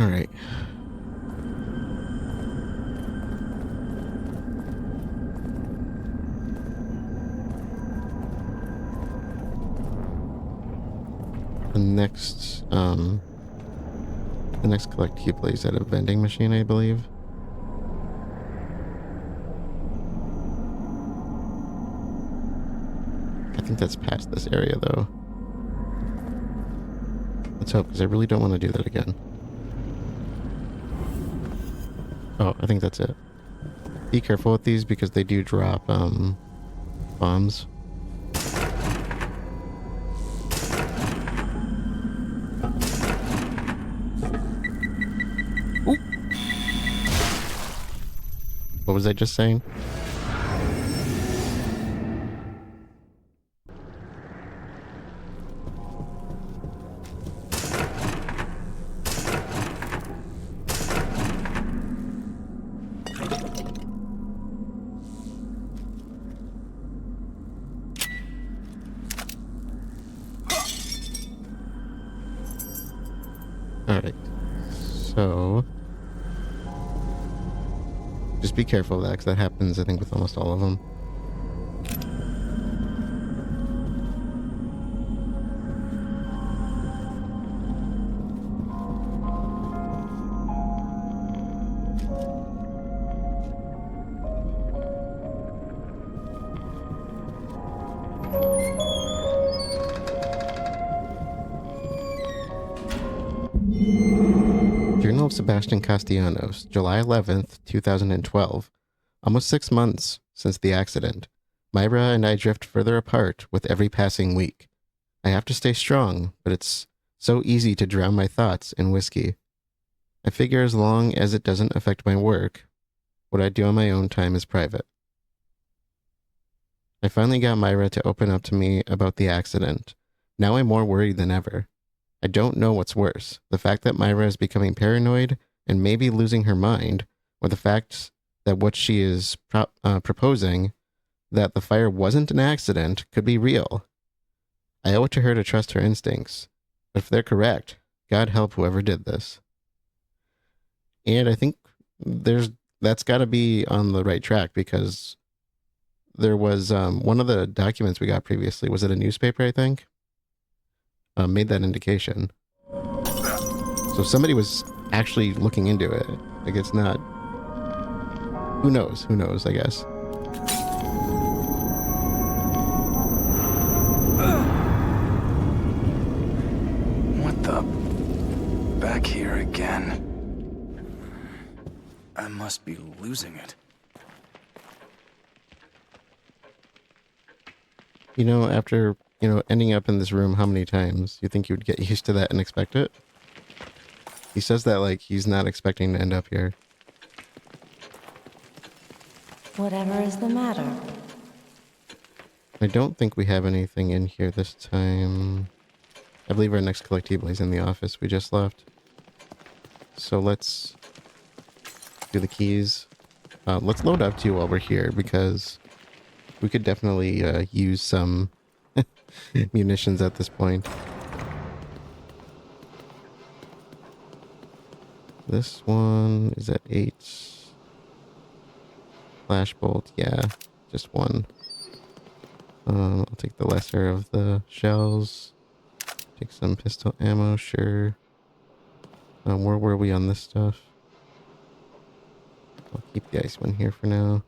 Alright. The next collectible is at a vending machine, I believe. I think that's past this area, though. Let's hope, because I really don't want to do that again. Oh, I think that's it. Be careful with these, because they do drop, bombs. Ooh. What was I just saying? Alright, so just be careful of that, because that happens, I think, with almost all of them. Journal of Sebastian Castellanos, July 11th, 2012. Almost 6 months since the accident. Myra and I drift further apart with every passing week. I have to stay strong, but it's so easy to drown my thoughts in whiskey. I figure as long as it doesn't affect my work, what I do on my own time is private. I finally got Myra to open up to me about the accident. Now I'm more worried than ever. I don't know what's worse, the fact that Myra is becoming paranoid and maybe losing her mind, or the fact that what she is proposing, that the fire wasn't an accident, could be real. I owe it to her to trust her instincts, but if they're correct, God help whoever did this. And I think that's got to be on the right track, because there was one of the documents we got previously, was it a newspaper, I think? Made that indication. So somebody was actually looking into it. Like, it's not... Who knows? Who knows, I guess. What the... Back here again. I must be losing it. You know, after... ending up in this room how many times? You think you would get used to that and expect it? He says that like he's not expecting to end up here. Whatever is the matter? I don't think we have anything in here this time. I believe our next collectible is in the office we just left. So let's do the keys. Let's load up too while we're here, because we could definitely use some munitions at this point. This one is at 8. Flashbolt, yeah, just one. I'll take the lesser of the shells. Take some pistol ammo, sure. Where were we on this stuff? I'll keep the ice one here for now.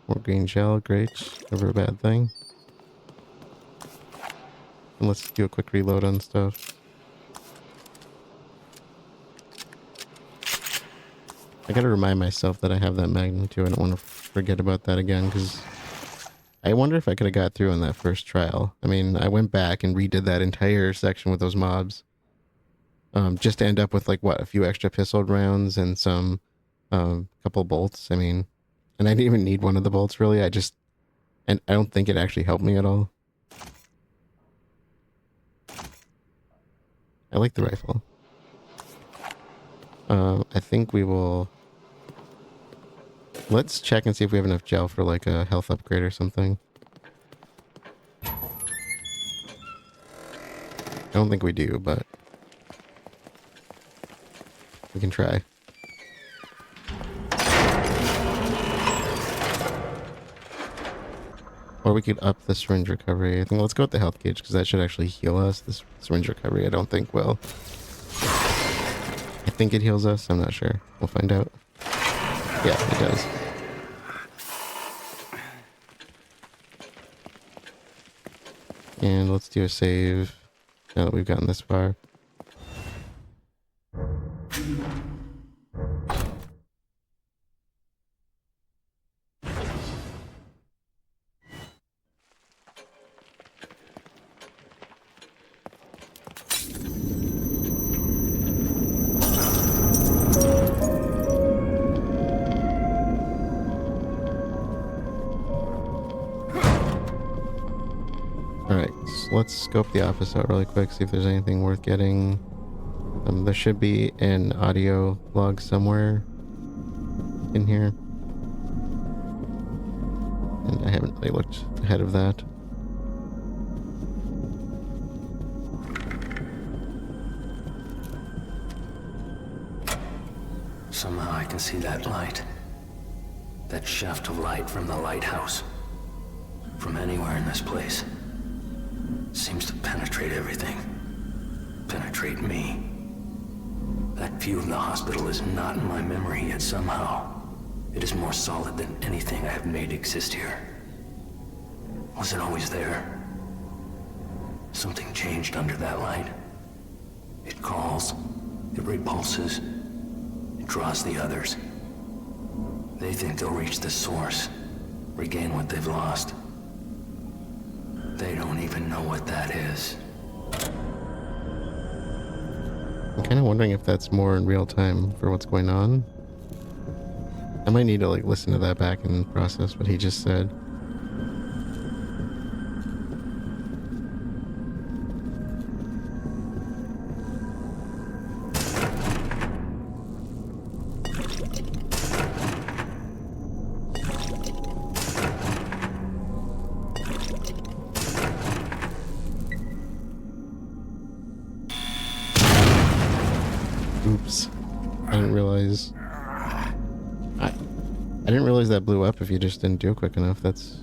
More green gel, great. Never a bad thing. And let's do a quick reload on stuff. I gotta remind myself that I have that magnum too. I don't want to forget about that again, because I wonder if I could have got through on that first trial. I mean, I went back and redid that entire section with those mobs. Just to end up with, like, what, a few extra pistol rounds and some, couple bolts. I mean, and I didn't even need one of the bolts, really. And I don't think it actually helped me at all. I like the rifle. I think we will... Let's check and see if we have enough gel for, like, a health upgrade or something. I don't think we do, but we can try. Or we could up the syringe recovery. I think let's go with the health gauge because that should actually heal us. This syringe recovery I don't think will. I think it heals us. I'm not sure. We'll find out. Yeah, it does. And let's do a save now that we've gotten this far. Alright, so let's scope the office out really quick, see if there's anything worth getting. There should be an audio log somewhere in here. And I haven't really looked ahead of that. Somehow I can see that light. That shaft of light from the lighthouse. From anywhere in this place. Seems to penetrate everything. Penetrate me. That view of the hospital is not in my memory yet somehow. It is more solid than anything I have made exist here. Was it always there? Something changed under that light. It calls. It repulses. It draws the others. They think they'll reach the source. Regain what they've lost. They don't even know what that is. I'm kind of wondering if that's more in real time for what's going on. I might need to like listen to that back and process what he just said. Oops. I didn't realize. I didn't realize that blew up if you just didn't do it quick enough. That's...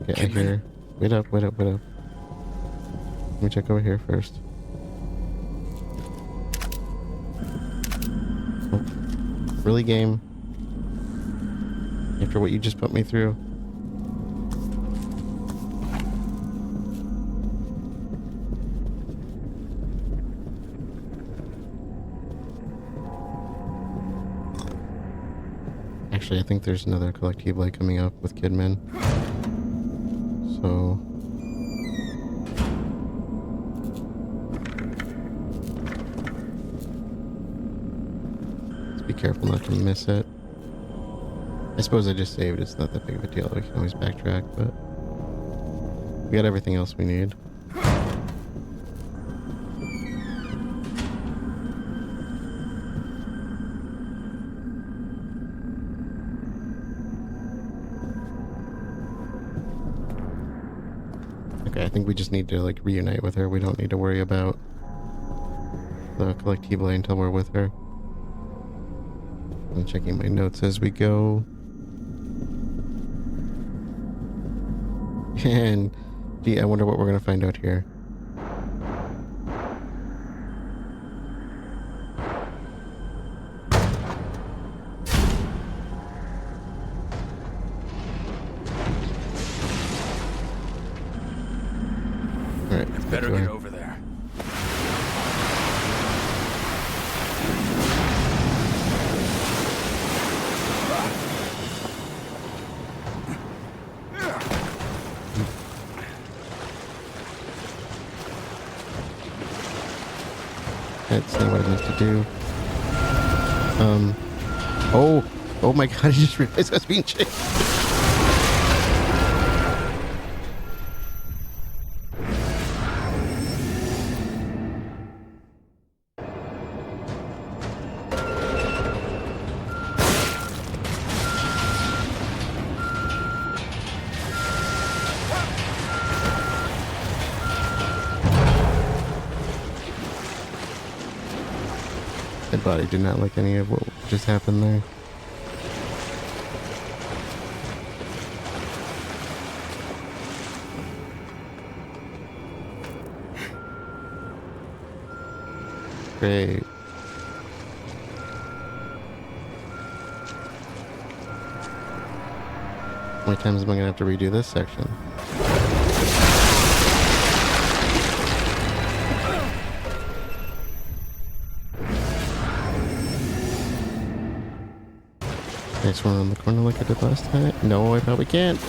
Okay, I hear... Wait up. Let me check over here first. Oh. Really, game? After what you just put me through? Actually, I think there's another collectible coming up with Kidman. So... let's be careful not to miss it. I suppose I just saved. It's not that big of a deal. We can always backtrack, but... we got everything else we need. Okay, I think we just need to like reunite with her. We don't need to worry about the collectible until we're with her. I'm checking my notes as we go. And gee, I wonder what we're gonna find out here. Alright, Better get over there. That's not what I meant to do. Oh my god, I just realized I was being chased. Dead body did not like any of what just happened there. Great. How many times am I gonna have to redo this section? Next one around the corner like I did last time. No, I probably can't.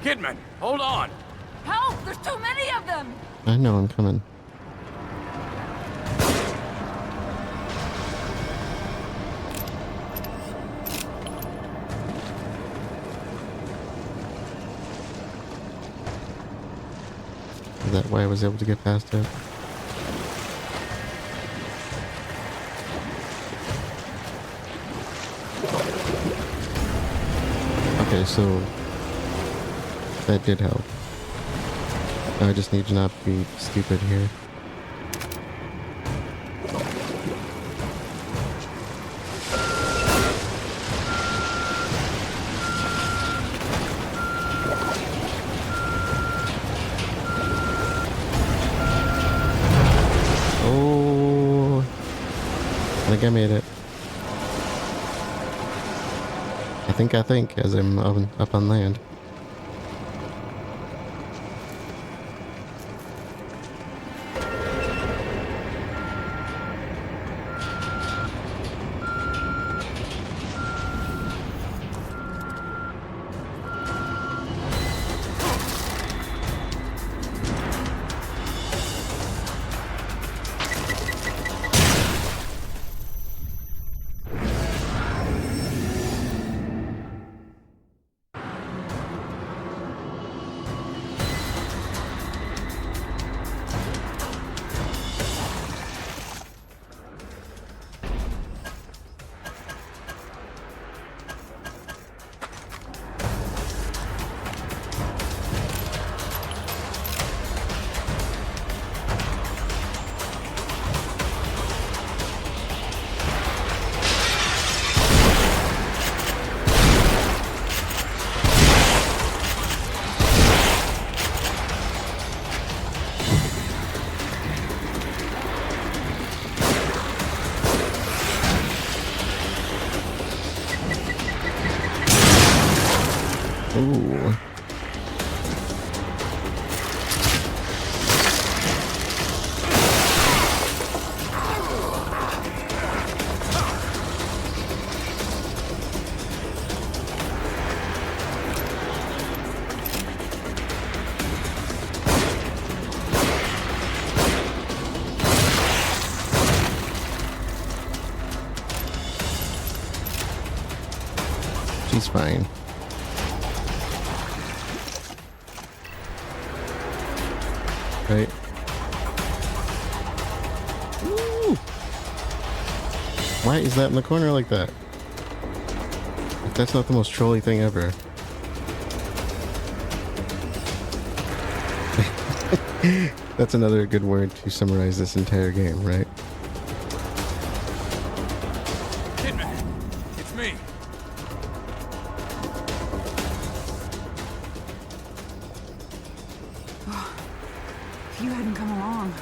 Kidman, hold on! Help! There's too many of them! I know I'm coming. Is that why I was able to get past it? Okay, so that did help. I just need to not be stupid here. Oh, I think I made it. I think, as I'm up on land. Ooh. She's fine. Right. Ooh. Why is that in the corner like that? That's not the most trolly thing ever. That's another good word to summarize this entire game, right? Kidman, it's me. If you hadn't come along.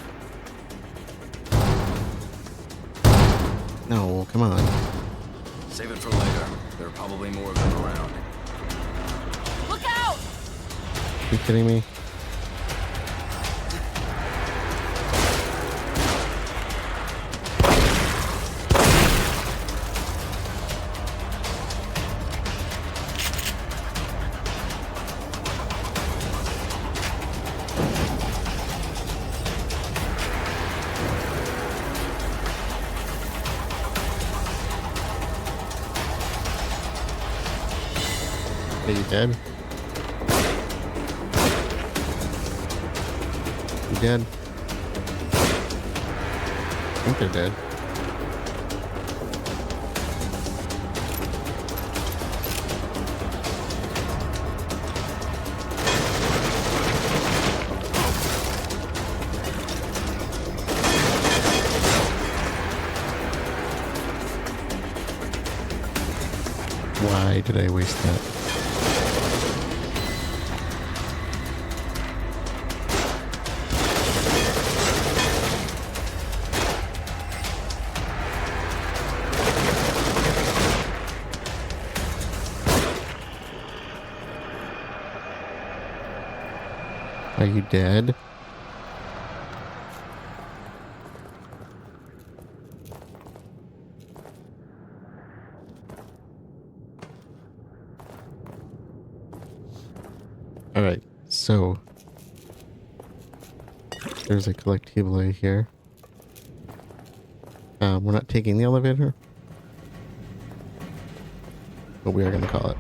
No, come on. Save it for later. There are probably more of them around. Look out! Are you kidding me? Are you dead? You dead? I think they're dead. Why did I waste that? Are you dead? Alright, so there's a collectible here. We're not taking the elevator, but we are going to call it.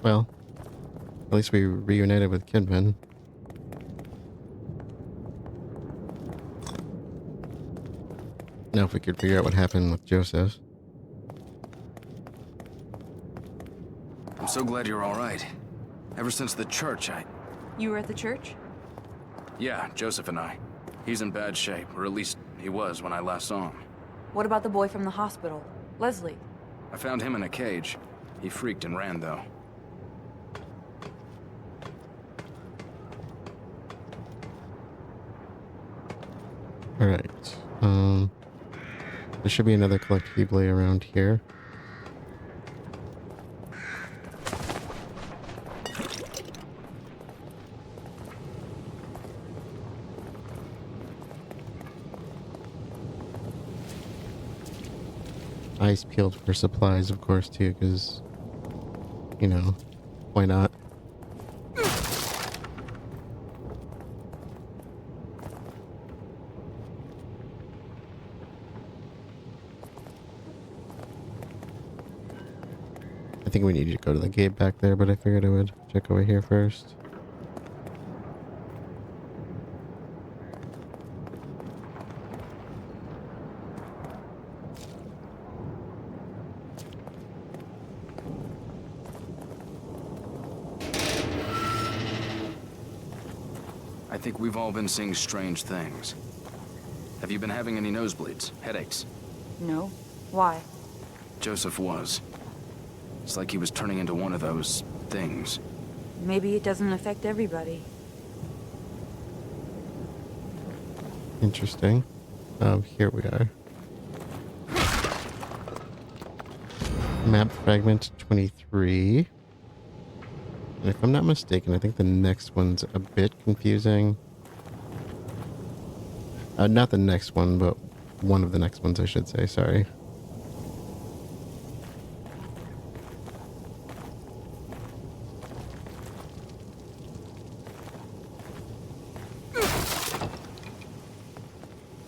Well, at least we reunited with Kidman. Now if we could figure out what happened with Joseph. I'm so glad you're all right. Ever since the church, You were at the church? Yeah, Joseph and I. He's in bad shape, or at least he was when I last saw him. What about the boy from the hospital? Leslie? I found him in a cage. He freaked and ran, though. Alright, there should be another collectible around here. Eyes peeled for supplies, of course, too, because, you know, why not? I think we need to go to the gate back there, but I figured I would check over here first. I think we've all been seeing strange things. Have you been having any nosebleeds, headaches? No. Why? Joseph was. It's like he was turning into one of those things. Maybe it doesn't affect everybody. Interesting. Here we are. Map fragment 23. And if I'm not mistaken, I think the next one's a bit confusing. Not the next one, but one of the next ones, I should say. Sorry.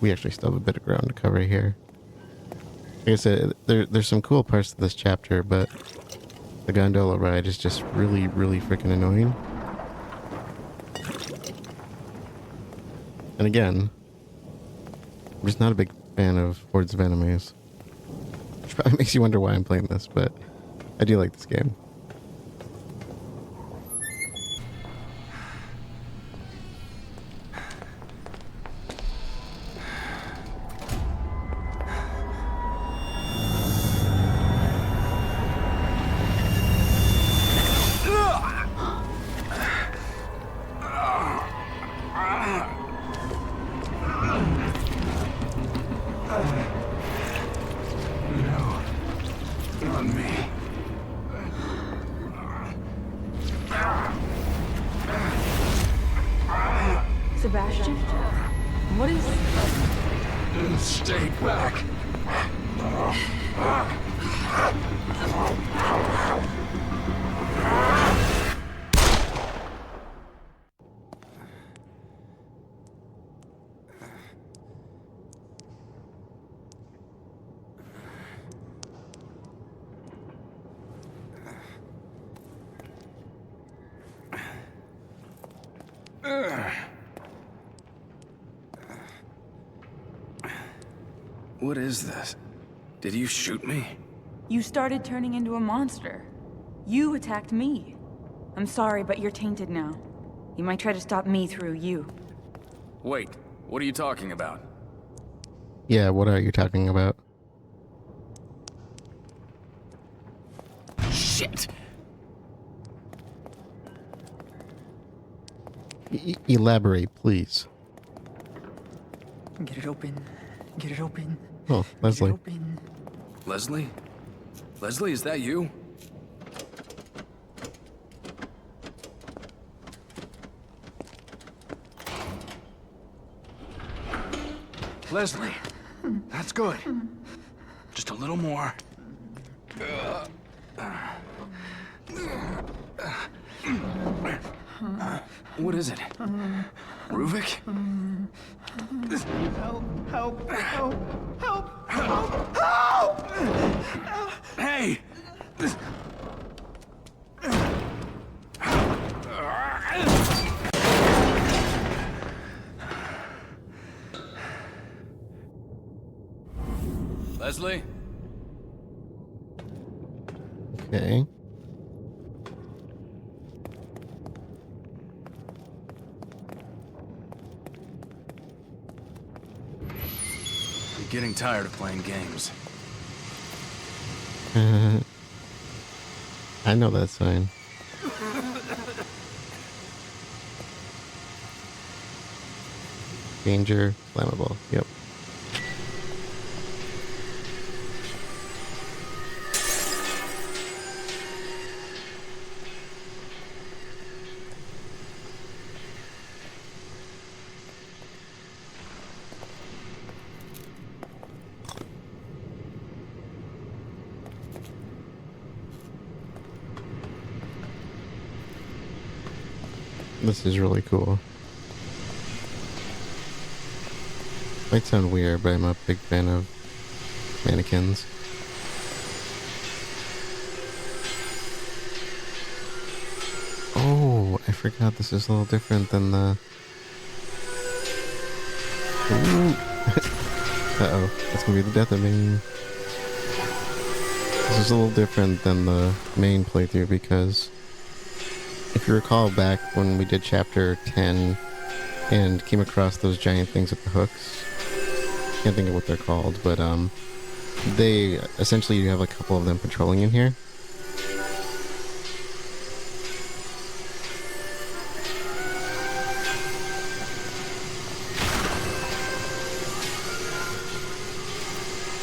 We actually still have a bit of ground to cover here. Like I said, there's some cool parts to this chapter, but the gondola ride is just really, really freaking annoying. And again, I'm just not a big fan of hordes of enemies. Which probably makes you wonder why I'm playing this, but I do like this game. Sebastian? What is... Stay back. What is this? Did you shoot me? You started turning into a monster. You attacked me. I'm sorry, but you're tainted now. You might try to stop me through you. Wait, what are you talking about? Yeah, what are you talking about? Shit! Elaborate, please. Get it open. Get it open. Oh, Get it Leslie. open. Leslie? Leslie, is that you? Leslie, that's good. Just a little more. What is it? Ruvik? Help! Help! Help! Help! Help! Hey! Leslie? Okay. I'm getting tired of playing games. I know that sign. Danger, flammable. Yep. This is really cool. Might sound weird, but I'm a big fan of mannequins. Oh, I forgot this is a little different than the... Ooh. Uh-oh, that's gonna be the death of me. This is a little different than the main playthrough because if you recall back when we did chapter 10 and came across those giant things with the hooks, can't think of what they're called, but they essentially, you have a couple of them patrolling in here.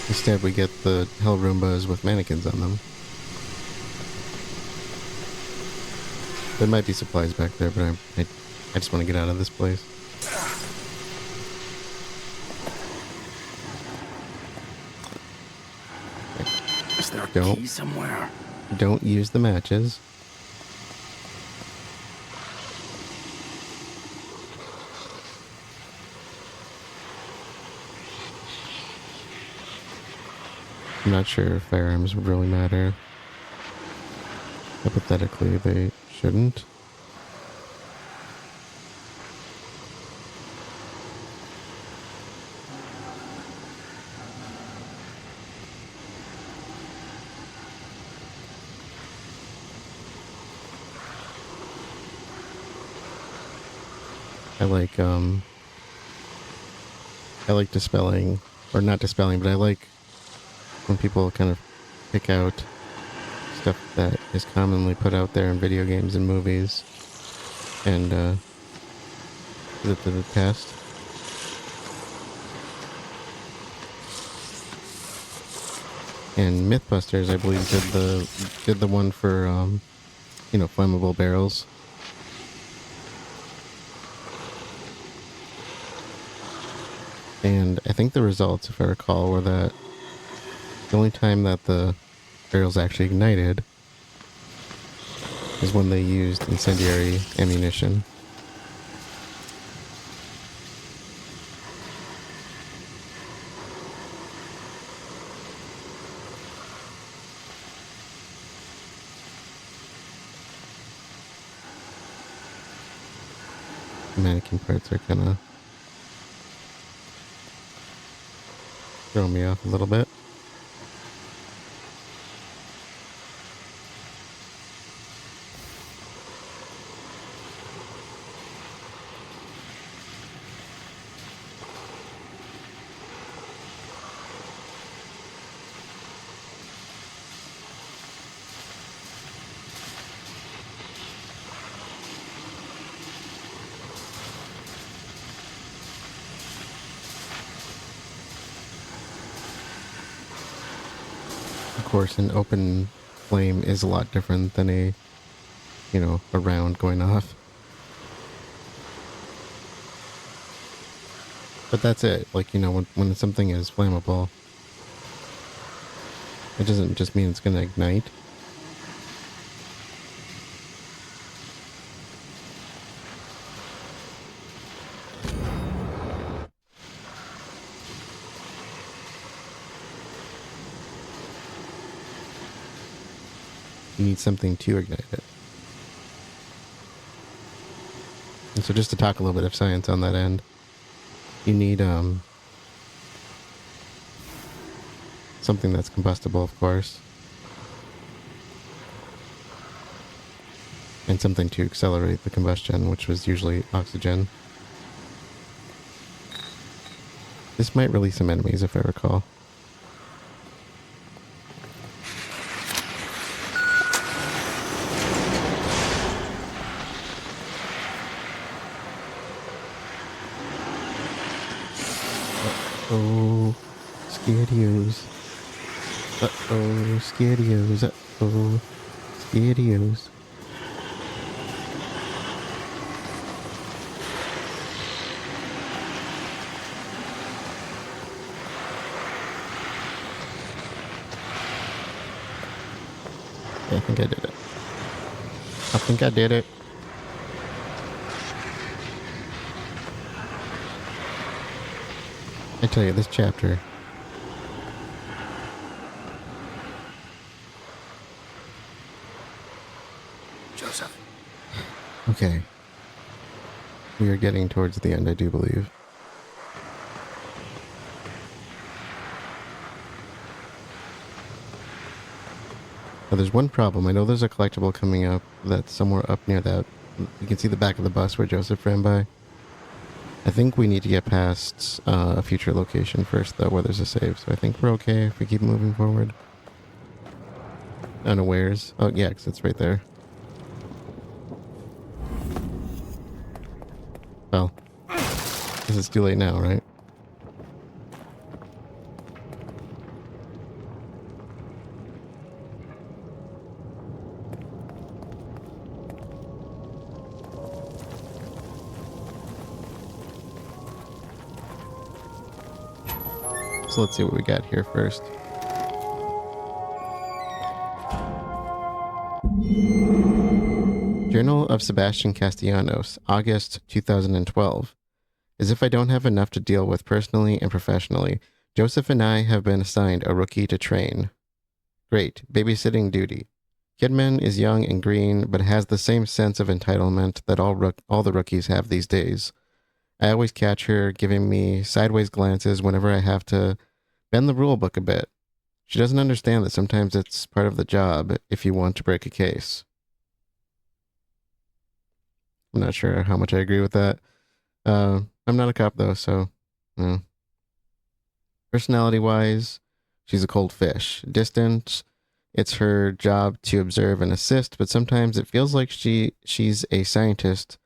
Instead we get the Hell Roombas with mannequins on them. There might be supplies back there, but I just want to get out of this place. Is there a Don't. key somewhere? Don't use the matches. I'm not sure if firearms would really matter. Hypothetically, they shouldn't. I like dispelling, or not dispelling, but I like when people kind of pick out stuff that is commonly put out there in video games and movies and put it to the test. And Mythbusters, I believe, did the one for flammable barrels. And I think the results, if I recall, were that the only time that the barrels actually ignited is when they used incendiary ammunition. The mannequin parts are kind of throwing me off a little bit. Of course, an open flame is a lot different than a, a round going off. But that's it. Like, when something is flammable, it doesn't just mean it's going to ignite. You need something to ignite it. And so just to talk a little bit of science on that end, you need something that's combustible, of course, and something to accelerate the combustion, which was usually oxygen. This might release some enemies, if I recall. Uh-oh, scaredios. Uh-oh, scaredios. Uh-oh, scaredios. I think I did it. I think I did it. I tell you, this chapter. Joseph. Okay. We are getting towards the end, I do believe. Now, there's one problem. I know there's a collectible coming up that's somewhere up near that. You can see the back of the bus where Joseph ran by. I think we need to get past a future location first, though, where there's a save. So I think we're okay if we keep moving forward. Unawares. Oh, yeah, because it's right there. Well, guess it's too late now, right? So let's see what we got here first. Journal of Sebastian Castellanos, August 2012. As if I don't have enough to deal with personally and professionally, Joseph and I have been assigned a rookie to train. Great, babysitting duty. Kidman is young and green, but has the same sense of entitlement that all the rookies have these days. I always catch her giving me sideways glances whenever I have to bend the rule book a bit. She doesn't understand that sometimes it's part of the job if you want to break a case. I'm not sure how much I agree with that. I'm not a cop, though, so... Personality-wise, she's a cold fish. Distant, it's her job to observe and assist, but sometimes it feels like she's a scientist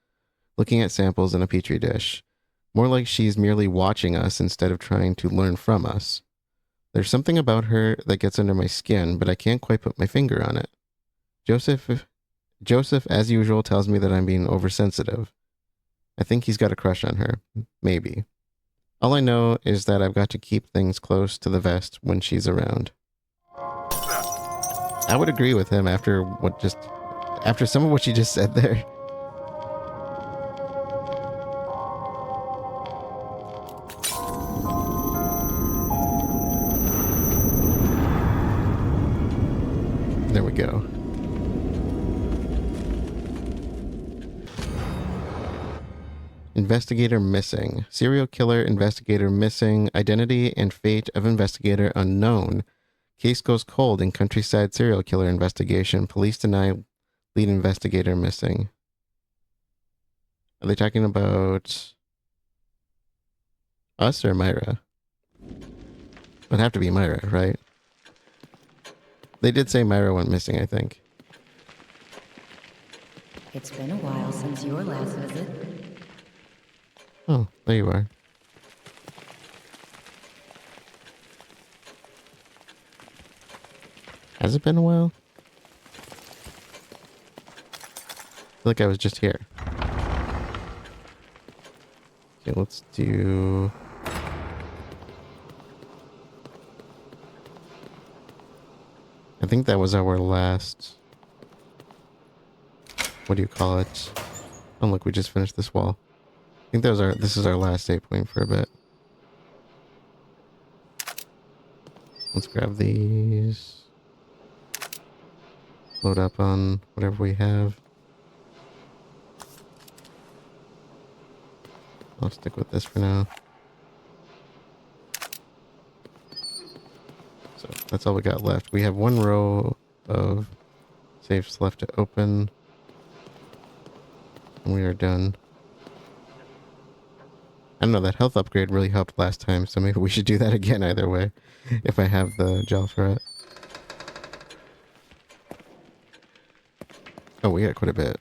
looking at samples in a petri dish. More like she's merely watching us instead of trying to learn from us. There's something about her that gets under my skin, but I can't quite put my finger on it. Joseph, as usual, tells me that I'm being oversensitive. I think he's got a crush on her. Maybe. All I know is that I've got to keep things close to the vest when she's around. I would agree with him after some of what she just said there. There we go. Investigator missing. Serial killer investigator missing. Identity and fate of investigator unknown. Case goes cold in countryside serial killer investigation. Police deny lead investigator missing. Are they talking about us or Myra? It would have to be Myra, right? They did say Myra went missing, I think. It's been a while since your last visit. Oh, there you are. Has it been a while? I feel like I was just here. Okay, let's do... I think that was our last... What do you call it? Oh look, we just finished this wall. I think that was this is our last save point for a bit. Let's grab these. Load up on whatever we have. I'll stick with this for now. So that's all we got left. We have one row of safes left to open. And we are done. I don't know, that health upgrade really helped last time, so maybe we should do that again either way, if I have the gel for it. Oh, we got quite a bit.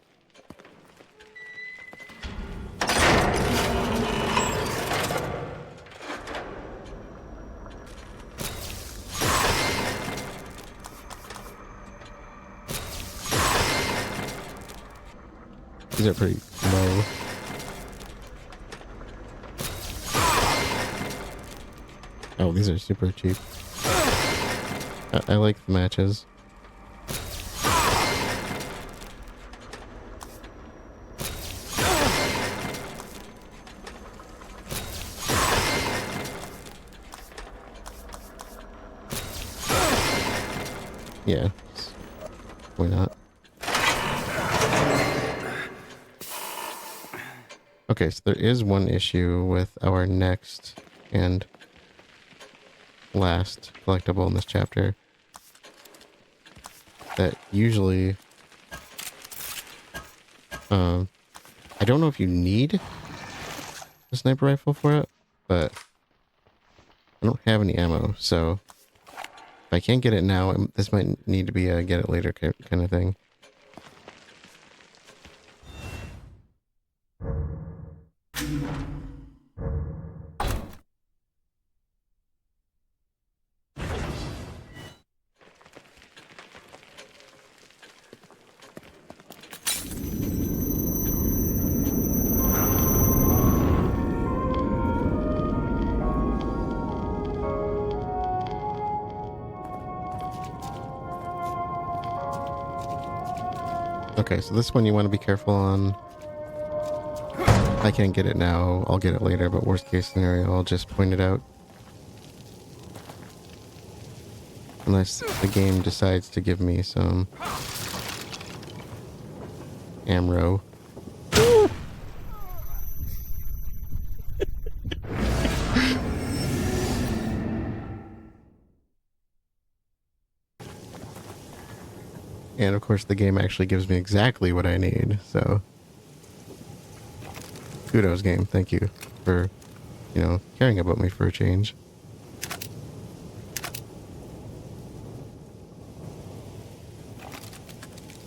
These are pretty low. Oh, these are super cheap. I like the matches. Yeah. Why not? Okay, so there is one issue with our next and last collectible in this chapter. That usually... I don't know if you need a sniper rifle for it, but I don't have any ammo, so if I can't get it now, this might need to be a get it later kind of thing. Okay, so this one you want to be careful on. I can't get it now, I'll get it later, but worst case scenario, I'll just point it out. Unless the game decides to give me some ammo. And of course the game actually gives me exactly what I need, so... Kudos, game. Thank you for, you know, caring about me for a change.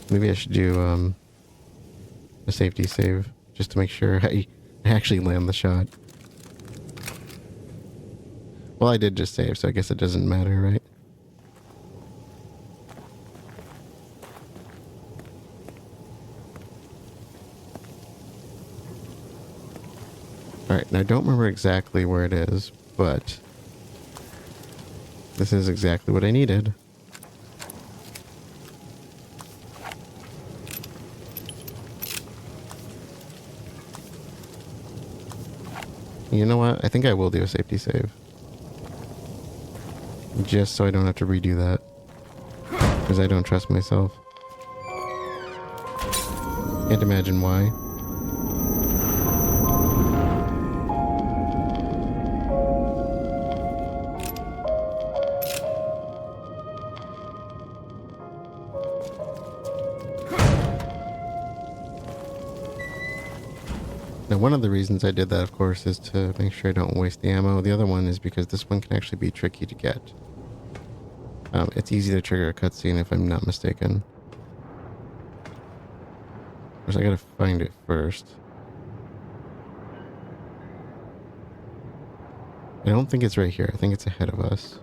Maybe I should do, a safety save, just to make sure I actually land the shot. Well, I did just save, so I guess it doesn't matter, right? Alright, and I don't remember exactly where it is, but this is exactly what I needed. You know what? I think I will do a safety save. Just so I don't have to redo that. Because I don't trust myself. Can't imagine why. Now, one of the reasons I did that, of course, is to make sure I don't waste the ammo. The other one is because this one can actually be tricky to get. It's easy to trigger a cutscene if I'm not mistaken. Of course, I gotta find it first. I don't think it's right here. I think it's ahead of us.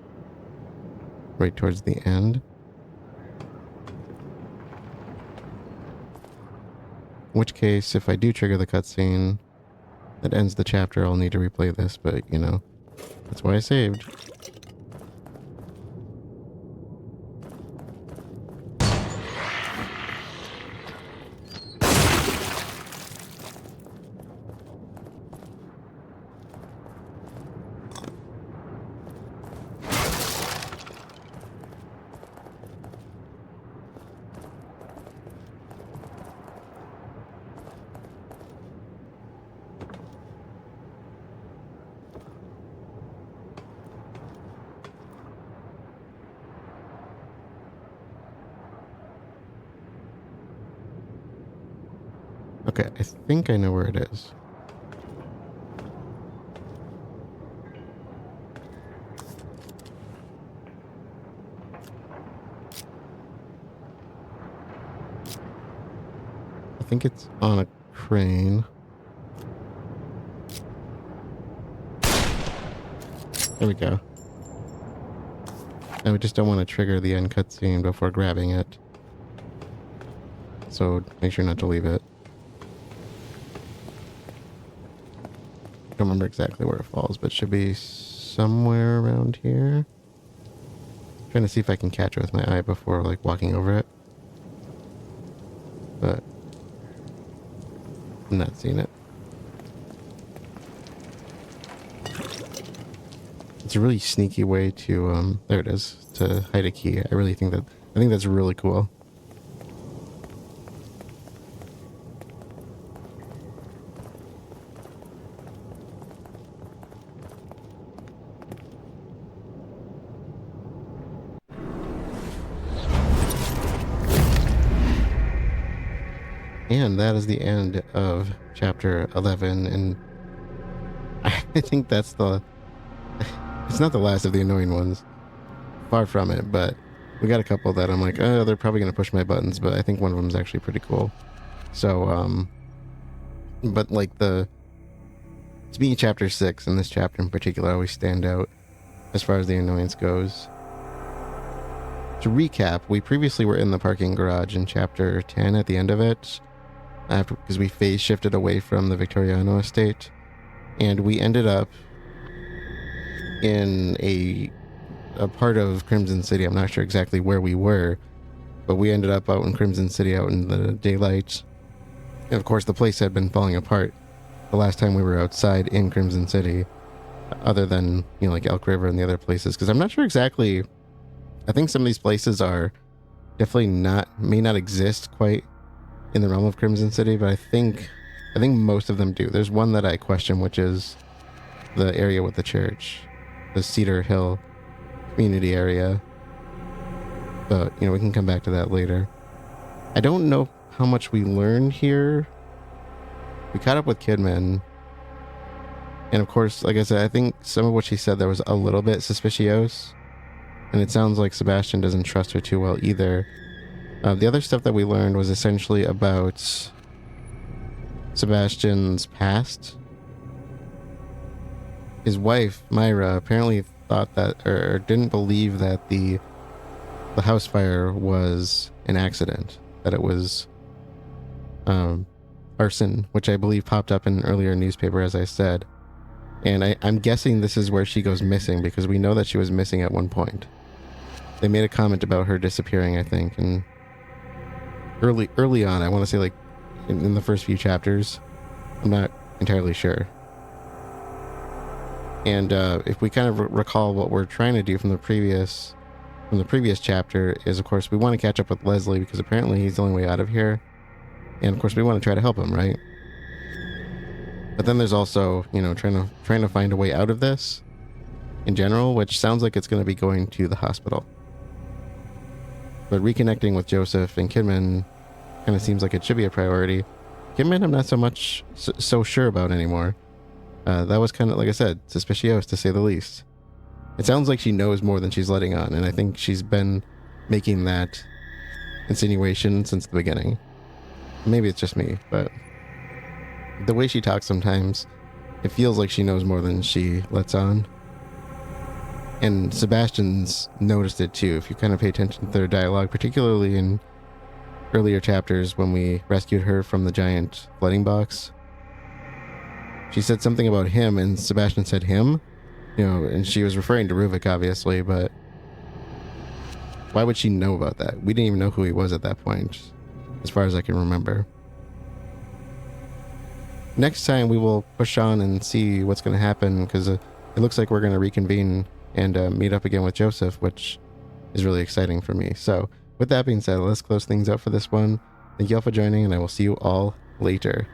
Right towards the end. In which case, if I do trigger the cutscene that ends the chapter, I'll need to replay this, but, you know, that's why I saved. Okay, I think I know where it is. I think it's on a crane. There we go. And we just don't want to trigger the end cutscene before grabbing it. So make sure not to leave it. I don't remember exactly where it falls, but it should be somewhere around here. I'm trying to see if I can catch it with my eye before like walking over it. But I'm not seeing it. It's a really sneaky way to there it is, to hide a key. I think that's really cool. And that is the end of chapter 11, and I think that's it's not the last of the annoying ones. Far from it, but we got a couple that I'm like, oh, they're probably going to push my buttons, but I think one of them is actually pretty cool. So, but like to me, chapter 6 and this chapter in particular always stand out as far as the annoyance goes. To recap, we previously were in the parking garage in chapter 10 at the end of it, because we phase shifted away from the Victoriano estate, and we ended up in a part of Crimson City. I'm not sure exactly where we were, but we ended up out in Crimson City, out in the daylight. And of course, the place had been falling apart the last time we were outside in Crimson City, other than, you know, like Elk River and the other places, because I'm not sure exactly. I think some of these places are definitely may not exist quite in the realm of Crimson City, but I think most of them do. There's one that I question, which is the area with the church, the Cedar Hill community area. But, you know, we can come back to that later. I don't know how much we learned here. We caught up with Kidman. And of course, like I said, I think some of what she said there was a little bit suspicious. And it sounds like Sebastian doesn't trust her too well either. The other stuff that we learned was essentially about Sebastian's past. His wife, Myra, apparently thought that, or didn't believe that the house fire was an accident, that it was arson, which I believe popped up in an earlier newspaper, as I said. And I'm guessing this is where she goes missing, because we know that she was missing at one point. They made a comment about her disappearing, I think, and early on, I want to say like in the first few chapters. I'm not entirely sure. And if we kind of recall what we're trying to do from the previous chapter is, of course, we want to catch up with Leslie, because apparently he's the only way out of here. And of course, we want to try to help him, right? But then there's also, you know, trying to find a way out of this in general, which sounds like it's going to be going to the hospital. But reconnecting with Joseph and Kidman kind of seems like it should be a priority. Kidman, I'm not so sure about anymore. That was kind of, like I said, suspicious to say the least. It sounds like she knows more than she's letting on, and I think she's been making that insinuation since the beginning. Maybe it's just me, but the way she talks sometimes, it feels like she knows more than she lets on. And Sebastian's noticed it too, if you kind of pay attention to their dialogue, particularly in earlier chapters when we rescued her from the giant flooding box. She said something about him, and Sebastian said him, and she was referring to Ruvik, obviously, but why would she know about that? We didn't even know who he was at that point, as far as I can remember. Next time we will push on and see what's going to happen, because it looks like we're going to reconvene and meet up again with Joseph, which is really exciting for me. So with that being said, let's close things up for this one. Thank you all for joining, and I will see you all later.